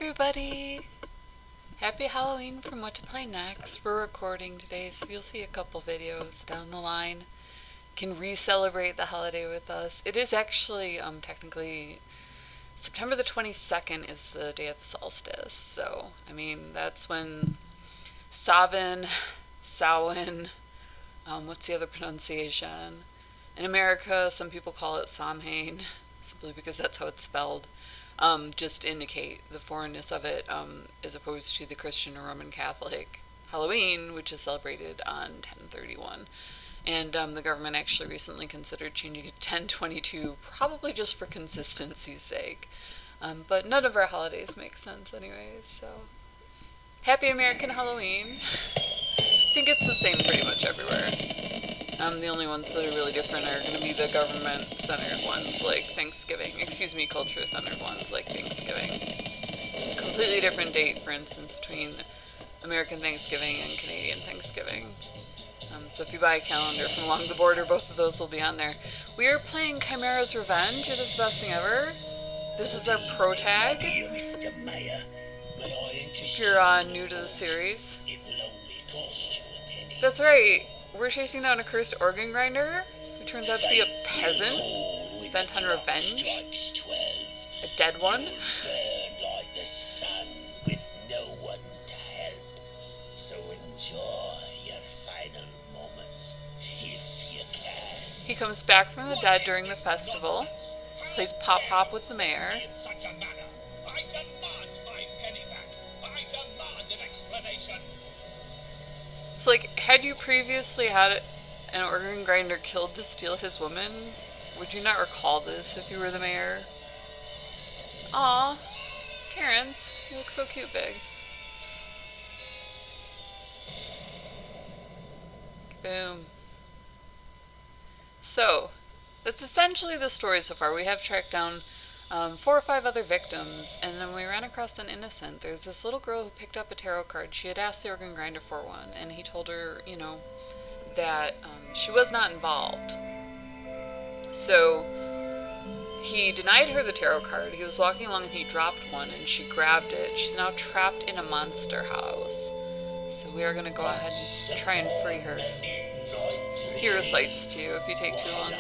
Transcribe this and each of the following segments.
everybody! Happy Halloween from What to Play Next. We're recording today, so you'll see a couple videos down the line. Can re-celebrate the holiday with us. It is actually, technically, September the 22nd is the day of the solstice. So, I mean, that's when Samhain, what's the other pronunciation? In America, some people call it Samhain, simply because that's how it's spelled. Just to indicate the foreignness of it, as opposed to the Christian or Roman Catholic Halloween, which is celebrated on 10/31. And the government actually recently considered changing it to 10/22, probably just for consistency's sake. But none of our holidays make sense anyways, so. Happy American Halloween. I think it's the same pretty much everywhere. The only ones that are really different are going to be the government-centered ones like Thanksgiving. Culture-centered ones like Thanksgiving. Completely different date, for instance, between American Thanksgiving and Canadian Thanksgiving. So if you buy a calendar from along the border, both of those will be on there. We are playing Chimera's Revenge. It is the best thing ever. This is our pro tag. If you're new to the series. That's right. We're chasing down a cursed organ grinder who turns out to be a peasant bent on revenge. A dead one. He comes back from the dead during the festival, plays Pop Pop with the mayor. So, had you previously had an organ grinder killed to steal his woman, would you not recall this if you were the mayor? Aw, Terrence, you look so cute, Big. Boom. So, that's essentially the story so far. We have tracked down 4 or 5 other victims, and then we ran across an innocent. There's this little girl who picked up a tarot card. She had asked the organ grinder for one, and he told her, that she was not involved. So he denied her the tarot card. He was walking along and he dropped one, and she grabbed it. She's now trapped in a monster house. So we are going to go ahead and try and free her. He recites to you if you take too long.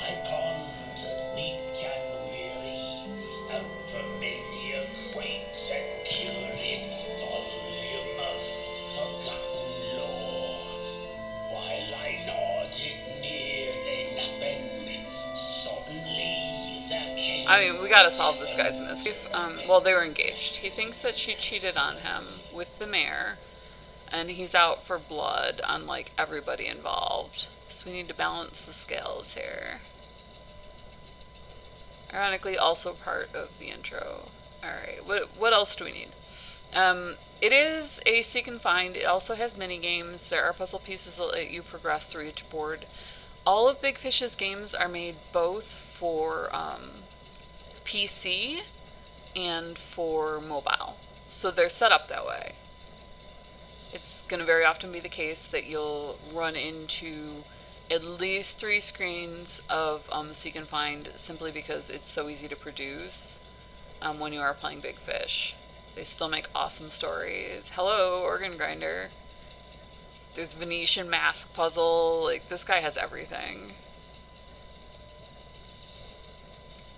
I mean, we gotta solve this guy's mystery. Well, they were engaged. He thinks that she cheated on him with the mayor, and he's out for blood on, everybody involved. So we need to balance the scales here. Ironically, also part of the intro. Alright, what else do we need? It is a seek and find. It also has mini games. There are puzzle pieces that let you progress through each board. All of Big Fish's games are made both for PC and for mobile. So they're set up that way. It's going to very often be the case that you'll run into at least 3 screens of seek and find simply because it's so easy to produce when you are playing Big Fish. They still make awesome stories. Hello, organ grinder. There's Venetian mask puzzle. This guy has everything.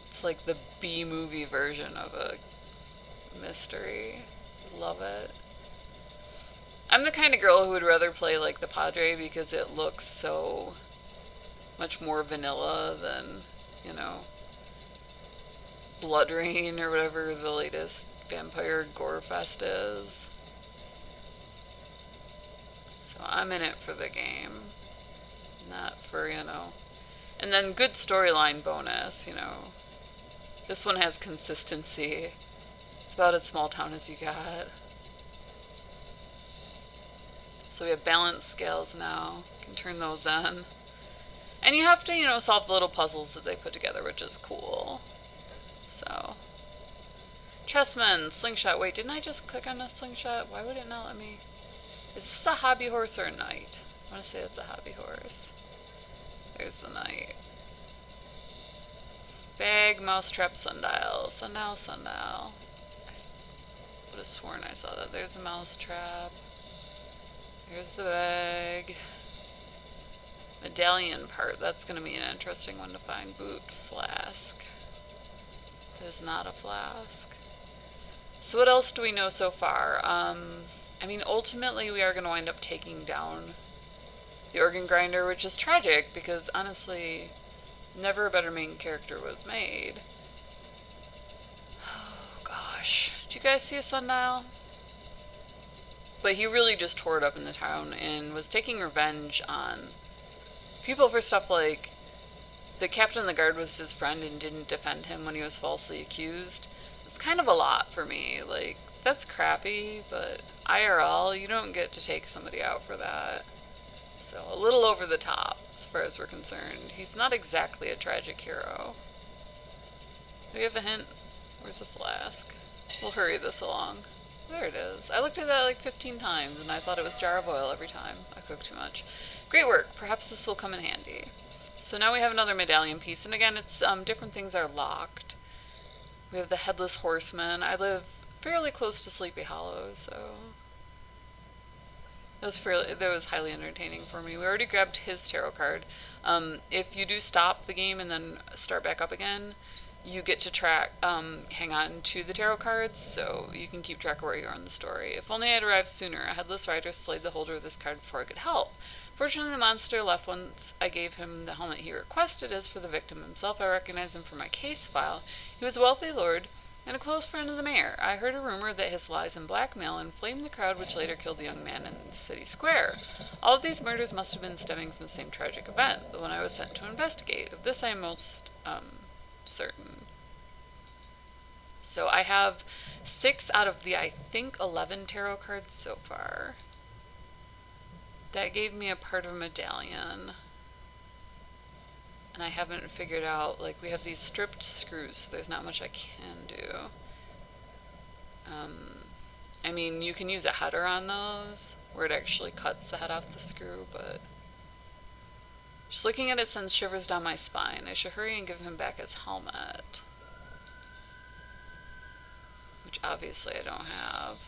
It's like the B-movie version of a mystery. Love it. I'm the kind of girl who would rather play the Padre because it looks so much more vanilla than, Blood Rain or whatever the latest vampire gore fest is. So I'm in it for the game. Not for, And then good storyline bonus, This one has consistency. It's about as small town as you got. So we have balance scales now. Can turn those on. And you have to, solve the little puzzles that they put together, which is cool. So. Chessmen, slingshot. Wait, didn't I just click on a slingshot? Why would it not let me? Is this a hobby horse or a knight? I want to say it's a hobby horse. There's the knight. Bag, mousetrap, sundial. Sundial, sundial. would have sworn I saw that. There's a mouse trap. Here's the bag. Medallion part. That's going to be an interesting one to find. Boot flask. It is not a flask. So what else do we know so far? I mean, ultimately we are going to wind up taking down the organ grinder, which is tragic because honestly, never a better main character was made. Oh gosh. Did you guys see a sundial? But he really just tore it up in the town and was taking revenge on people for stuff like the captain of the guard was his friend and didn't defend him when he was falsely accused. It's kind of a lot for me. Like, that's crappy, but IRL, you don't get to take somebody out for that. So, a little over the top, as far as we're concerned. He's not exactly a tragic hero. Do we have a hint? Where's the flask? We'll hurry this along. There it is. I looked at that like 15 times, and I thought it was jar of oil every time. I cooked too much. Great work. Perhaps this will come in handy. So now we have another medallion piece, and again, it's different things are locked. We have the Headless Horseman. I live fairly close to Sleepy Hollow, so that was highly entertaining for me. We already grabbed his tarot card. If you do stop the game and then start back up again, you get to hang on to the tarot cards, so you can keep track of where you are in the story. If only I had arrived sooner. A headless rider slayed the holder of this card before I could help. Fortunately, the monster left once I gave him the helmet he requested. As for the victim himself, I recognized him from my case file. He was a wealthy lord and a close friend of the mayor. I heard a rumor that his lies and blackmail inflamed the crowd which later killed the young man in the city square. All of these murders must have been stemming from the same tragic event, the one I was sent to investigate. Of this I am most certain. So I have 6 out of the, I think, 11 tarot cards so far. That gave me a part of a medallion. And I haven't figured out, like, we have these stripped screws, so there's not much I can do. I mean, you can use a header on those, where it actually cuts the head off the screw, but just looking at it sends shivers down my spine. I should hurry and give him back his helmet. Which obviously I don't have.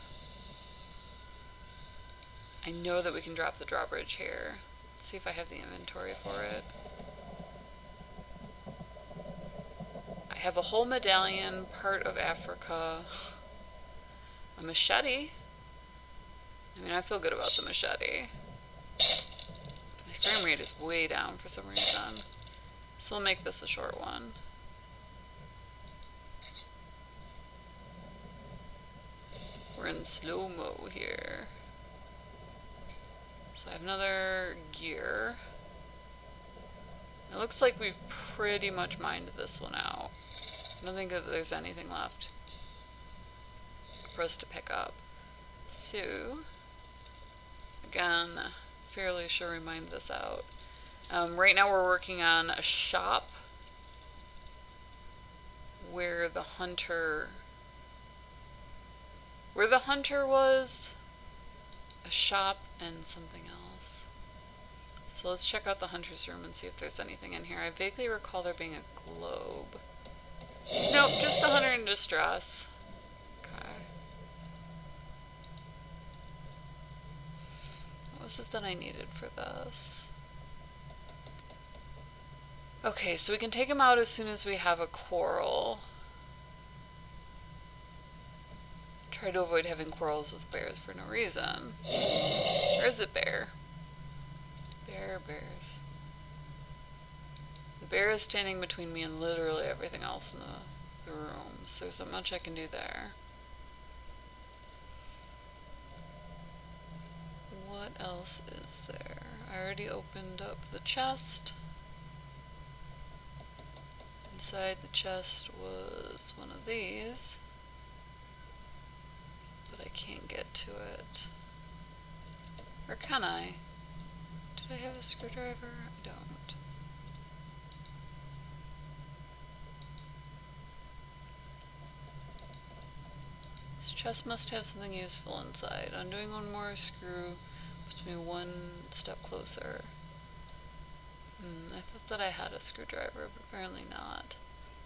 I know that we can drop the drawbridge here. Let's see if I have the inventory for it. I have a whole medallion, part of Africa, a machete. I mean, I feel good about the machete. My frame rate is way down for some reason. So we'll make this a short one. We're in slow-mo here. So I have another gear. It looks like we've pretty much mined this one out. I don't think that there's anything left for us to pick up. So, again, fairly sure we mined this out. Right now we're working on a shop where the hunter was, a shop and something else. So let's check out the hunter's room and see if there's anything in here. I vaguely recall there being a globe. Nope, just a hunter in distress. Okay. What was it that I needed for this? Okay, so we can take him out as soon as we have a quarrel. Try to avoid having quarrels with bears for no reason. Where is it, bear? Bears. The bear is standing between me and literally everything else in the room, so there's not much I can do there. What else is there? I already opened up the chest. Inside the chest was one of these, but I can't get to it. Or can I? Did I have a screwdriver? I don't. This chest must have something useful inside. Undoing one more screw puts me one step closer. I thought that I had a screwdriver, but apparently not.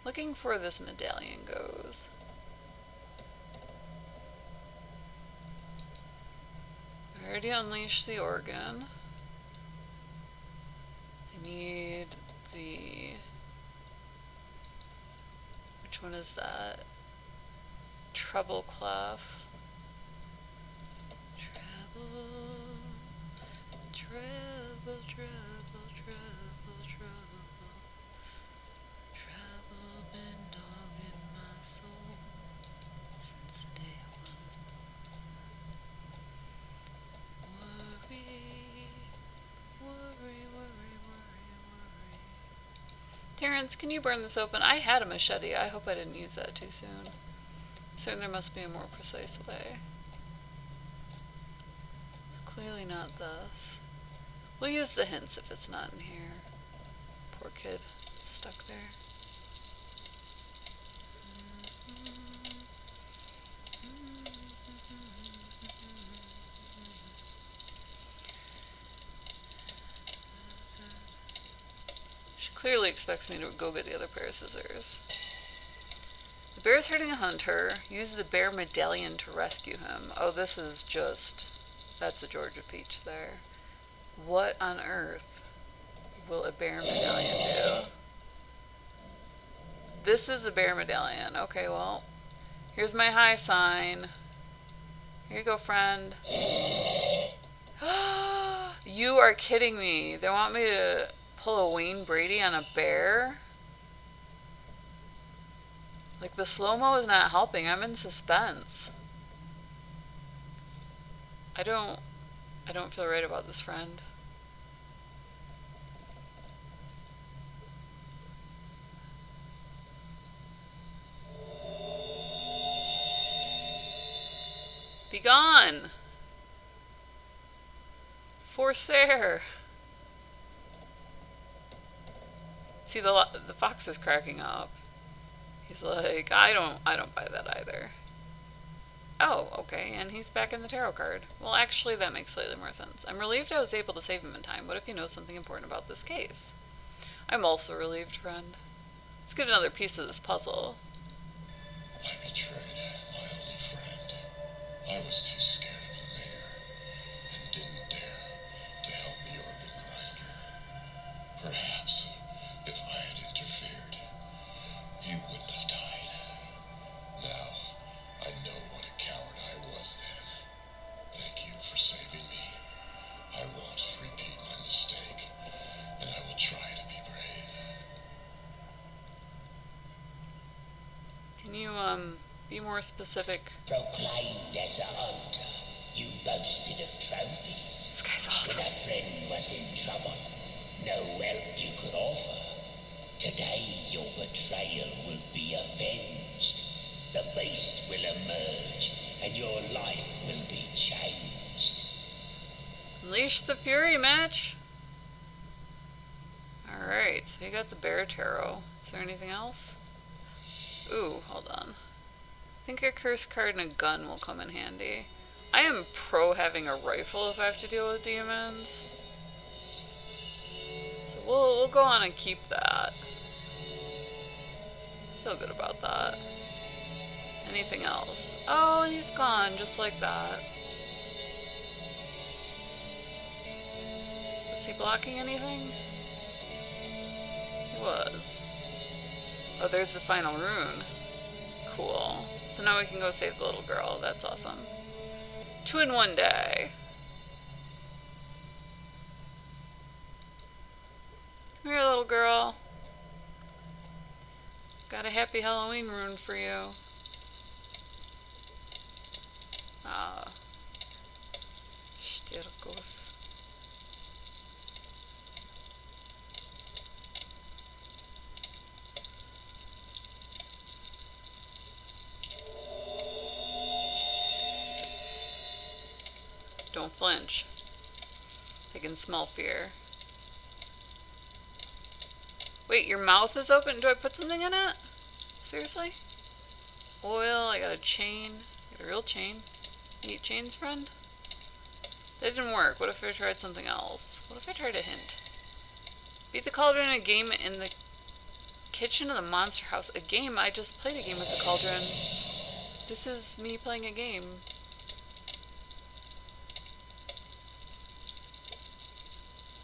Looking for this medallion goes. already unleashed the organ. I need the... Which one is that? Treble clef. Treble, treble, treble, treble, treble. Treble been dogging my soul since the day I was born. Worry, worry, worry, worry, worry. Terrence, can you burn this open? I had a machete. I hope I didn't use that too soon. I'm certain there must be a more precise way. It's clearly not this. We'll use the hints if it's not in here. Poor kid, stuck there. She clearly expects me to go get the other pair of scissors. The bear is hurting a hunter. Use the bear medallion to rescue him. Oh, this is just... That's a Georgia peach there. What on earth will a bear medallion do? This is a bear medallion. Okay, well, here's my high sign. Here you go, friend. You are kidding me. They want me to pull a Wayne Brady on a bear? Like, the slow-mo is not helping. I'm in suspense. I don't feel right about this, friend. Be gone! Forcer! See, the fox is cracking up. He's like, I don't buy that either. Oh, okay, and he's back in the tarot card. Well, actually, that makes slightly more sense. I'm relieved I was able to save him in time. What if he knows something important about this case? I'm also relieved, friend. Let's get another piece of this puzzle. I betrayed my only friend. I was too scared of the mayor and didn't dare to help the organ grinder. Perhaps if I had interfered, he wouldn't have died. Now, I know what a coward I was then. Thank you for saving me. I won't repeat my mistake, and I will try to be brave. Can you, be more specific? Proclaimed as a hunter, you boasted of trophies. This guy's awesome. When a friend was in trouble, no help you could offer. Today your betrayal will be avenged. The beast will emerge, and your life will be changed. Unleash the fury, match. Alright, so you got the bear tarot. Is there anything else? Ooh, hold on. I think a curse card and a gun will come in handy. I am pro having a rifle if I have to deal with demons. So we'll go on and keep that. Feel good about that. Anything else? Oh, and he's gone, just like that. Was he blocking anything? He was. Oh, there's the final rune. Cool. So now we can go save the little girl. That's awesome. 2 in 1 day. Come here, little girl. Got a happy Halloween rune for you. Ah. Stirkos. Don't flinch. I can smell fear. Wait, your mouth is open? Do I put something in it? Seriously? Oil, I got a chain. I got a real chain. You eat chains, friend? That didn't work. What if I tried something else? What if I tried a hint? Beat the cauldron in a game in the kitchen of the monster house. A game? I just played a game with the cauldron. This is me playing a game.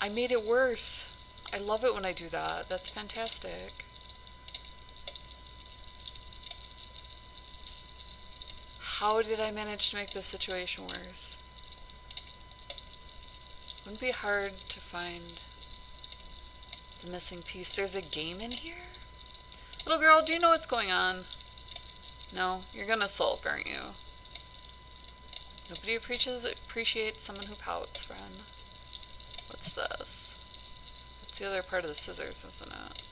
I made it worse. I love it when I do that. That's fantastic. How did I manage to make this situation worse? Wouldn't it be hard to find the missing piece. There's a game in here? Little girl, do you know what's going on? No? You're gonna sulk, aren't you? Nobody appreciates someone who pouts, friend. What's this? It's the other part of the scissors, isn't it?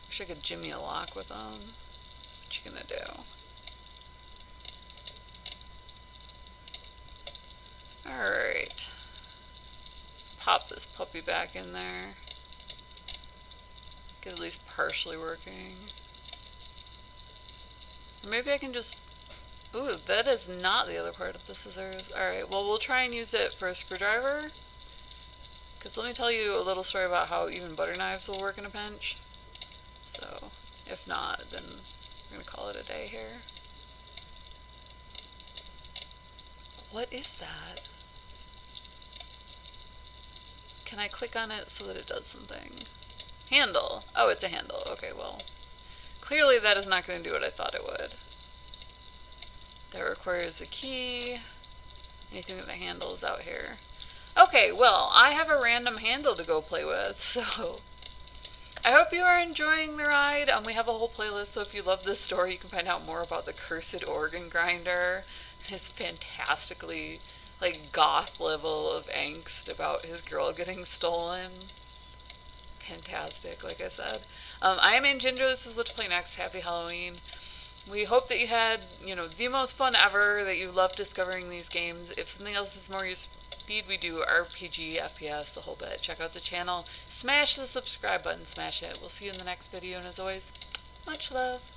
Wish I could jimmy a lock with them. What you gonna do? Alright. Pop this puppy back in there. Get at least partially working. Or maybe I can just... Ooh, that is not the other part of the scissors. Alright, well, we'll try and use it for a screwdriver. Because let me tell you a little story about how even butter knives will work in a pinch. So, if not, then we're going to call it a day here. What is that? Can I click on it so that it does something? Handle. Oh, it's a handle. Okay, well, clearly that is not going to do what I thought it would. That requires a key. Anything with a handle is out here. Okay, well, I have a random handle to go play with, so I hope you are enjoying the ride. We have a whole playlist, so if you love this story, you can find out more about the cursed organ grinder. His fantastically, like, goth level of angst about his girl getting stolen. Fantastic, like I said. I am Aunt Ginger. This is what to play next. Happy Halloween. We hope that you had, the most fun ever, that you loved discovering these games. If something else is more your speed, we do RPG, FPS, the whole bit. Check out the channel. Smash the subscribe button. Smash it. We'll see you in the next video, and as always, much love.